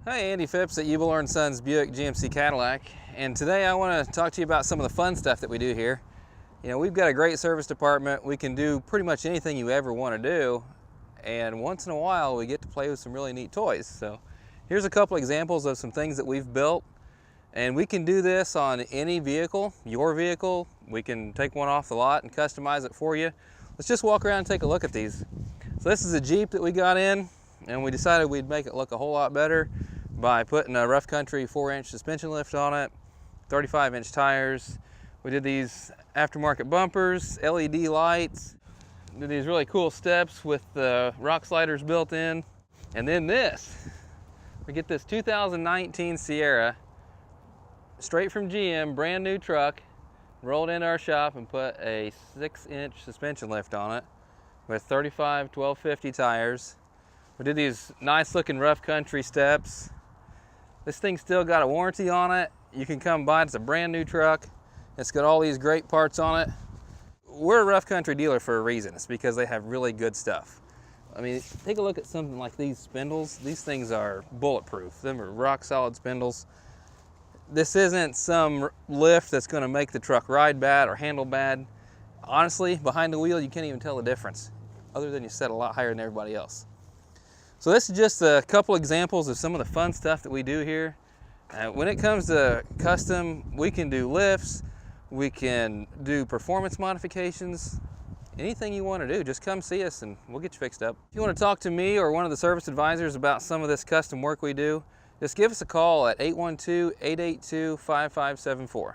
Hey, Andy Phipps at Uebelhor & Sons Buick GMC Cadillac, and today I want to talk to you about some of the fun stuff that we do here. You know, we've got a great service department. We can do pretty much anything you ever want to do, and once in a while we get to play with some really neat toys. So here's a couple examples of some things that we've built, and we can do this on any vehicle, your vehicle. We can take one off the lot and customize it for you. Let's just walk around and take a look at these. So this is a Jeep that we got in, and we decided we'd make it look a whole lot better by putting a rough country 4-inch suspension lift on it, 35-inch tires. We did these aftermarket bumpers, LED lights, did these really cool steps with the rock sliders built in. And then this, we get this 2019 Sierra, straight from GM, brand new truck, rolled into our shop and put a 6-inch suspension lift on it with 35 1250 tires. We did these nice looking rough country steps. This thing's still got a warranty on it. You can come by, it's a brand new truck. It's got all these great parts on it. We're a rough country dealer for a reason. It's because they have really good stuff. I mean, take a look at something like these spindles. These things are bulletproof. Them are rock solid spindles. This isn't some lift that's gonna make the truck ride bad or handle bad. Honestly, behind the wheel, you can't even tell the difference, other than you set a lot higher than everybody else. So this is just a couple examples of some of the fun stuff that we do here. When it comes to custom, we can do lifts, we can do performance modifications, anything you want to do, just come see us and we'll get you fixed up. If you want to talk to me or one of the service advisors about some of this custom work we do, just give us a call at 812-882-5574.